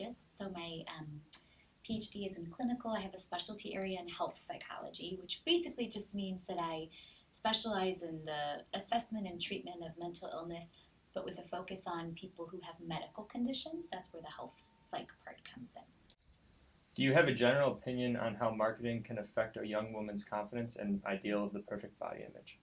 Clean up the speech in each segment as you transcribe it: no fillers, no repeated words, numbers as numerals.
psychologist. So my PhD is in clinical. I have a specialty area in health psychology, which basically just means that I specialize in the assessment and treatment of mental illness, but with a focus on people who have medical conditions. That's where the health psych part comes in. Do you have a general opinion on how marketing can affect a young woman's confidence and ideal of the perfect body image?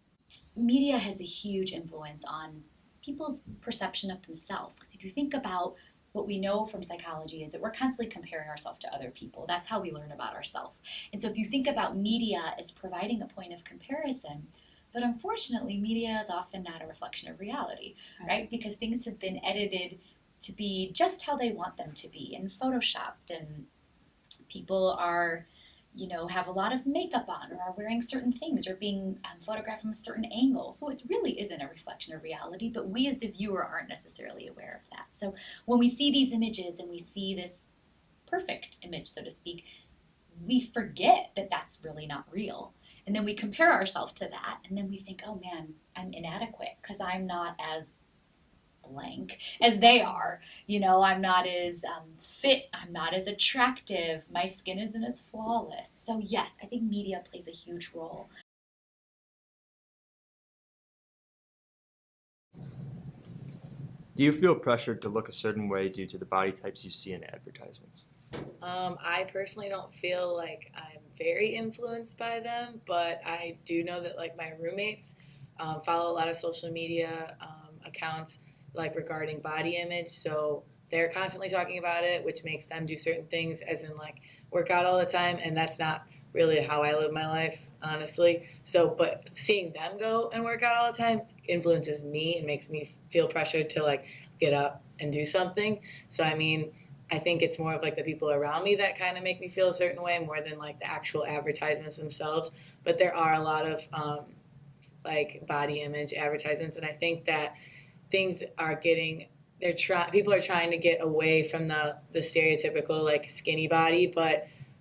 Media has a huge influence on people's perception of themselves. Because if you think about what we know from psychology is that we're constantly comparing ourselves to other people. That's how we learn about ourselves. And so if you think about media as providing a point of comparison, but unfortunately, media is often not a reflection of reality, right? Because things have been edited to be just how they want them to be and photoshopped, and people are, have a lot of makeup on or are wearing certain things or being photographed from a certain angle. So it really isn't a reflection of reality, but we as the viewer aren't necessarily aware of that. So when we see these images and we see this perfect image, so to speak, we forget that that's really not real. And then we compare ourselves to that, and then we think, oh man, I'm inadequate because I'm not as blank as they are. I'm not as fit, I'm not as attractive, my skin isn't as flawless. So yes, I think media plays a huge role. Do you feel pressured to look a certain way due to the body types you see in advertisements? I personally don't feel like I'm very influenced by them, but I do know that like my roommates follow a lot of social media accounts like regarding body image, so they're constantly talking about it, which makes them do certain things, as in like work out all the time, and that's not really how I live my life, honestly. So, but seeing them go and work out all the time influences me and makes me feel pressured to like get up and do something. So, I mean, I think it's more of like the people around me that kind of make me feel a certain way more than like the actual advertisements themselves. But there are a lot of like body image advertisements, and I think that things are getting, people are trying to get away from the stereotypical like skinny body,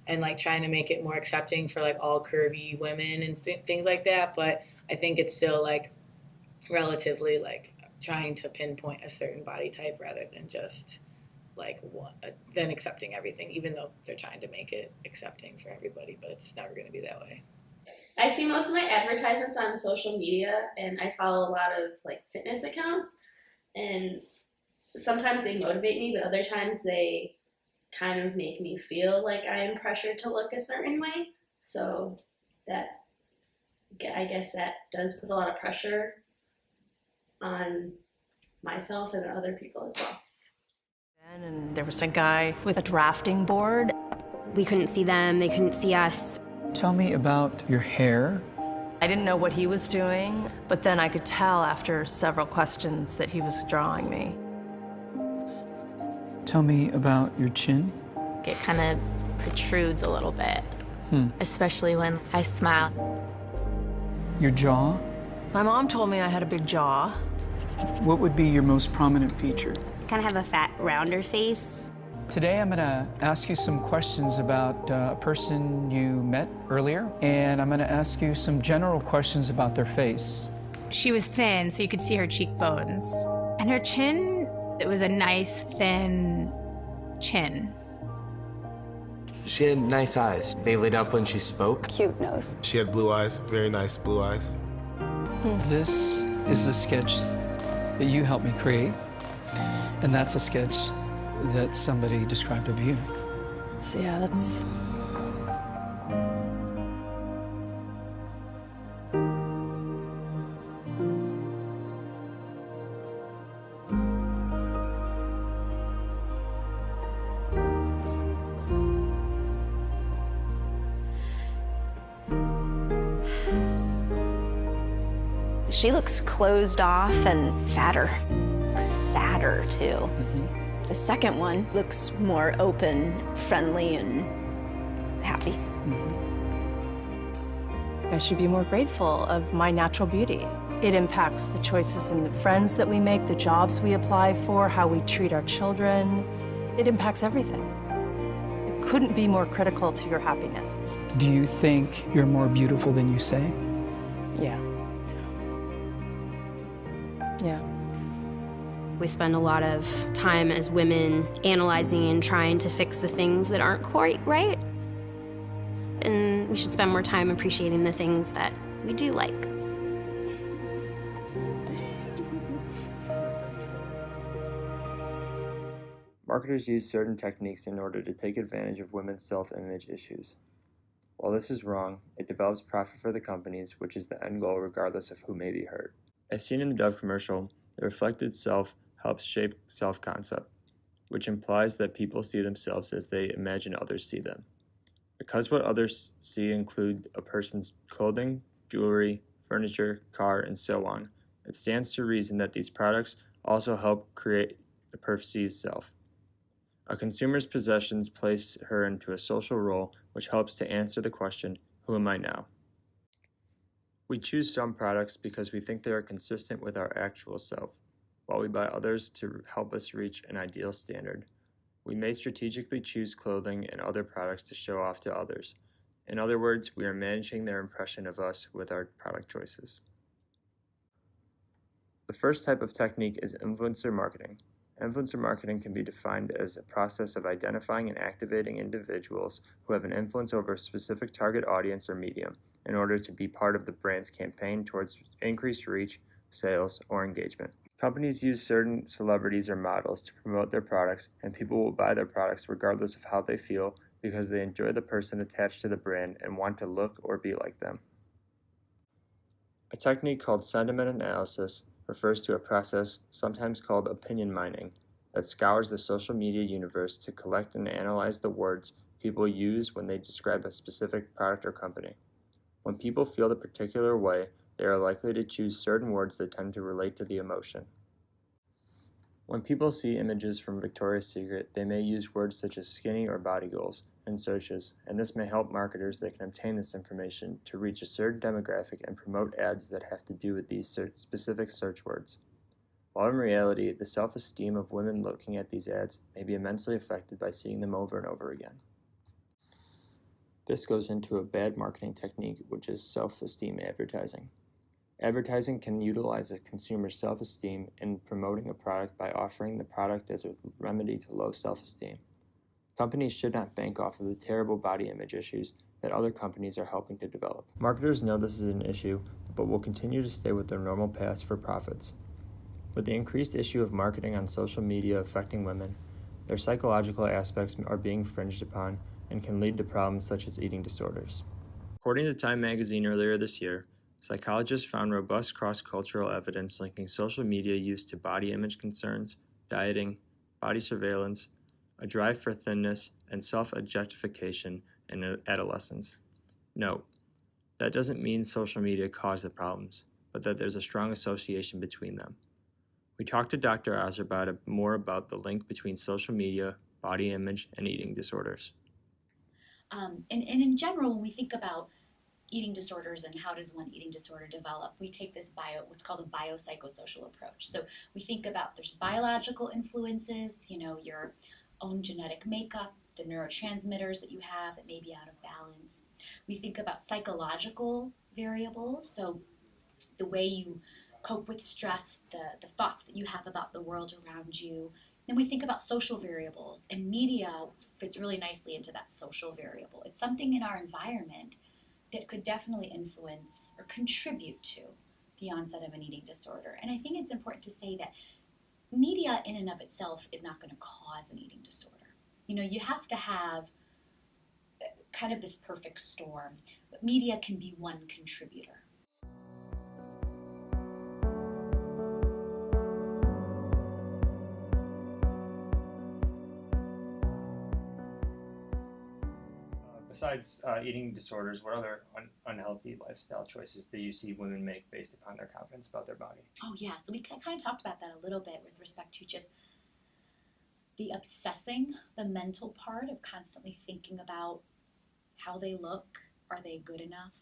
and like trying to make it more accepting for like all curvy women and things like that. But I think it's still like relatively like trying to pinpoint a certain body type rather than just like then accepting everything, even though they're trying to make it accepting for everybody, but it's never going to be that way. I see most of my advertisements on social media, and I follow a lot of like fitness accounts, and sometimes they motivate me, but other times they kind of make me feel like I am pressured to look a certain way. So that, I guess that does put a lot of pressure on myself and other people as well. And there was a guy with a drafting board. We couldn't see them, they couldn't see us. Tell me about your hair. I didn't know what he was doing, but then I could tell after several questions that he was drawing me. Tell me about your chin. It kind of protrudes a little bit, especially when I smile. Your jaw. My mom told me I had a big jaw. What would be your most prominent feature? Kind of have a fat, rounder face. Today I'm going to ask you some questions about a person you met earlier, and I'm going to ask you some general questions about their face. She was thin, so you could see her cheekbones. And her chin, it was a nice, thin chin. She had nice eyes. They lit up when she spoke. Cute nose. She had blue eyes, very nice blue eyes. This is the sketch that you helped me create, and that's a sketch that somebody described of you. So yeah, that's... She looks closed off and fatter, sadder too. The second one looks more open, friendly, and happy. I should be more grateful of my natural beauty. It impacts the choices and the friends that we make, the jobs we apply for, how we treat our children. It impacts everything. It couldn't be more critical to your happiness. Do you think you're more beautiful than you say? Yeah. Yeah. We spend a lot of time as women analyzing and trying to fix the things that aren't quite right. And we should spend more time appreciating the things that we do like. Marketers use certain techniques in order to take advantage of women's self-image issues. While this is wrong, it develops profit for the companies, which is the end goal regardless of who may be hurt. As seen in the Dove commercial, the reflected self helps shape self-concept, which implies that people see themselves as they imagine others see them. Because what others see include a person's clothing, jewelry, furniture, car, and so on, it stands to reason that these products also help create the perceived self. A consumer's possessions place her into a social role, which helps to answer the question, who am I now? We choose some products because we think they are consistent with our actual self, while we buy others to help us reach an ideal standard. We may strategically choose clothing and other products to show off to others. In other words, we are managing their impression of us with our product choices. The first type of technique is influencer marketing. Influencer marketing can be defined as a process of identifying and activating individuals who have an influence over a specific target audience or medium in order to be part of the brand's campaign towards increased reach, sales, or engagement. Companies use certain celebrities or models to promote their products, and people will buy their products regardless of how they feel because they enjoy the person attached to the brand and want to look or be like them. A technique called sentiment analysis refers to a process, sometimes called opinion mining, that scours the social media universe to collect and analyze the words people use when they describe a specific product or company. When people feel a particular way, they are likely to choose certain words that tend to relate to the emotion. When people see images from Victoria's Secret, they may use words such as skinny or body goals in searches, and this may help marketers that can obtain this information to reach a certain demographic and promote ads that have to do with these specific search words. While in reality, the self-esteem of women looking at these ads may be immensely affected by seeing them over and over again. This goes into a bad marketing technique, which is self-esteem advertising. Advertising can utilize a consumer's self-esteem in promoting a product by offering the product as a remedy to low self-esteem. Companies should not bank off of the terrible body image issues that other companies are helping to develop. Marketers know this is an issue, but will continue to stay with their normal paths for profits. With the increased issue of marketing on social media affecting women, their psychological aspects are being infringed upon and can lead to problems such as eating disorders. According to Time magazine earlier this year, psychologists found robust cross-cultural evidence linking social media use to body image concerns, dieting, body surveillance, a drive for thinness, and self-objectification in adolescence. Note, that doesn't mean social media caused the problems, but that there's a strong association between them. We talked to Dr. Azarbad more about the link between social media, body image, and eating disorders. And in general, when we think about eating disorders and how does one eating disorder develop, we take this what's called a biopsychosocial approach. So we think about there's biological influences, your own genetic makeup, the neurotransmitters that you have that may be out of balance. We think about psychological variables, so the way you cope with stress, the thoughts that you have about the world around you. Then we think about social variables, and media fits really nicely into that social variable. It's something in our environment that could definitely influence or contribute to the onset of an eating disorder. And I think it's important to say that media in and of itself is not going to cause an eating disorder. You have to have kind of this perfect storm, but media can be one contributor. Besides eating disorders, what other unhealthy lifestyle choices do you see women make based upon their confidence about their body? Oh yeah, so we kind of talked about that a little bit with respect to just the obsessing, the mental part of constantly thinking about how they look, are they good enough?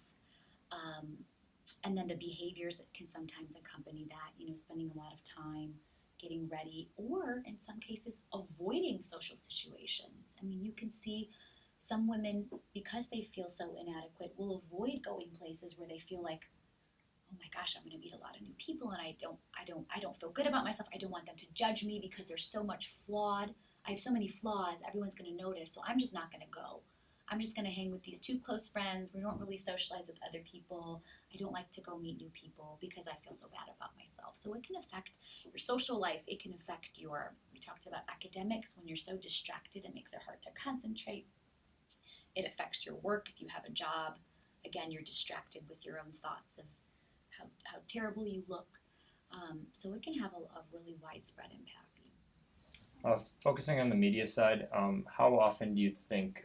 And then the behaviors that can sometimes accompany that, spending a lot of time getting ready, or in some cases, avoiding social situations. I mean, you can see some women, because they feel so inadequate, will avoid going places where they feel like, oh my gosh, I'm going to meet a lot of new people and I don't feel good about myself. I don't want them to judge me because there's so much I have so many flaws. Everyone's going to notice. So I'm just not going to go. I'm just going to hang with these 2 close friends. We don't really socialize with other people. I don't like to go meet new people because I feel so bad about myself. So it can affect your social life. It can affect we talked about academics. When you're so distracted, it makes it hard to concentrate. It affects your work if you have a job. Again, you're distracted with your own thoughts of how terrible you look. So it can have a really widespread impact. Focusing on the media side, how often do you think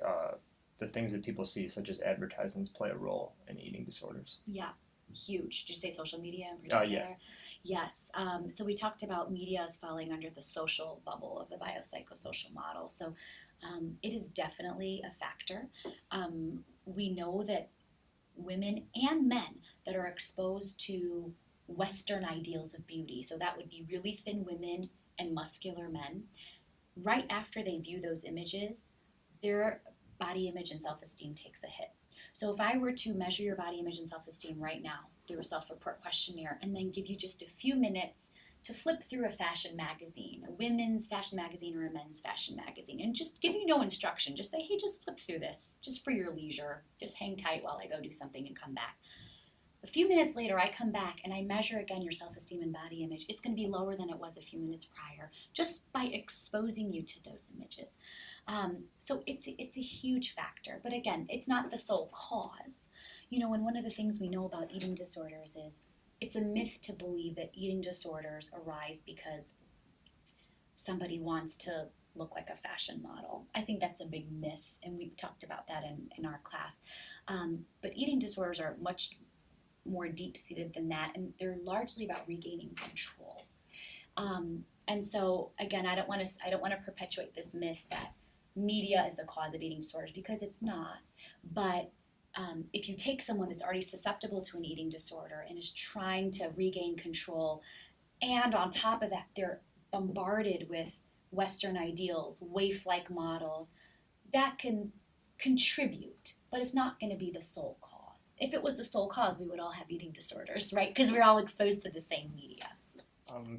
the things that people see, such as advertisements, play a role in eating disorders? Yeah, huge. Did you say social media in particular? Yeah. Yes. So we talked about media as falling under the social bubble of the biopsychosocial model. So it is definitely a factor. We know that women and men that are exposed to Western ideals of beauty, so that would be really thin women and muscular men, right after they view those images, their body image and self-esteem takes a hit. So if I were to measure your body image and self-esteem right now through a self-report questionnaire and then give you just a few minutes to flip through a fashion magazine, a women's fashion magazine or a men's fashion magazine, and just give you no instruction, just say, hey, just flip through this, just for your leisure, just hang tight while I go do something and come back. A few minutes later, I come back and I measure again your self-esteem and body image. It's going to be lower than it was a few minutes prior, just by exposing you to those images. So it's a huge factor. But again, it's not the sole cause. You know, and one of the things we know about eating disorders is it's a myth to believe that eating disorders arise because somebody wants to look like a fashion model. I think that's a big myth, and we've talked about that in our class. But eating disorders are much more deep-seated than that, and they're largely about regaining control. And so again, I don't want to perpetuate this myth that media is the cause of eating disorders, because it's not. But if you take someone that's already susceptible to an eating disorder and is trying to regain control, and on top of that they're bombarded with Western ideals, waif-like models, that can contribute, but it's not going to be the sole cause. If it was the sole cause, we would all have eating disorders, right? Because we're all exposed to the same media.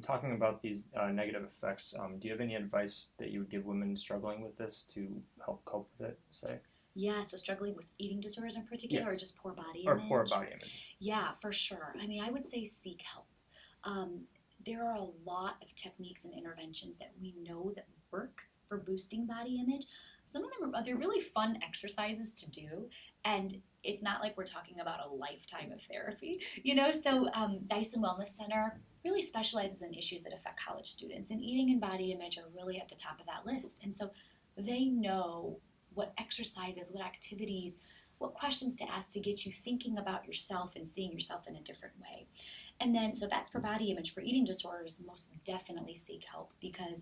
Talking about these negative effects, do you have any advice that you would give women struggling with this to help cope with it, say? Yeah, so struggling with eating disorders in particular, Yes. Or just poor body Or image? poor body image. Yeah, for sure. I mean, I would say seek help. There are a lot of techniques and interventions that we know that work for boosting body image. Some of them they're really fun exercises to do, and it's not like we're talking about a lifetime of therapy, you know? So Dyson Wellness Center really specializes in issues that affect college students, and eating and body image are really at the top of that list. And so they know what exercises, what activities, what questions to ask to get you thinking about yourself and seeing yourself in a different way. And then, so that's for body image. For eating disorders, most definitely seek help, because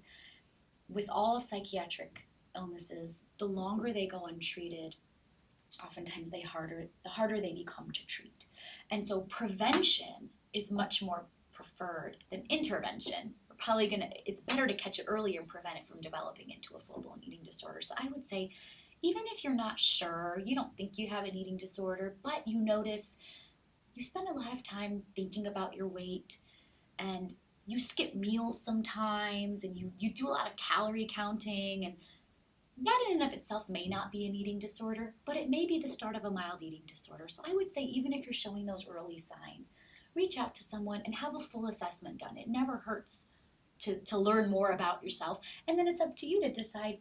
with all psychiatric illnesses, the longer they go untreated, oftentimes the harder they become to treat. And so prevention is much more preferred than intervention. It's better to catch it early and prevent it from developing into a full-blown eating disorder. So I would say, even if you're not sure, you don't think you have an eating disorder, but you notice you spend a lot of time thinking about your weight, and you skip meals sometimes, and you do a lot of calorie counting, and that in and of itself may not be an eating disorder, but it may be the start of a mild eating disorder. So I would say, even if you're showing those early signs, reach out to someone and have a full assessment done. It never hurts to learn more about yourself. And then it's up to you to decide,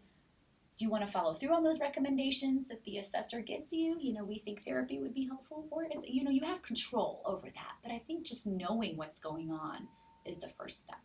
do you want to follow through on those recommendations that the assessor gives you? You know, we think therapy would be helpful, or you have control over that. But I think just knowing what's going on is the first step.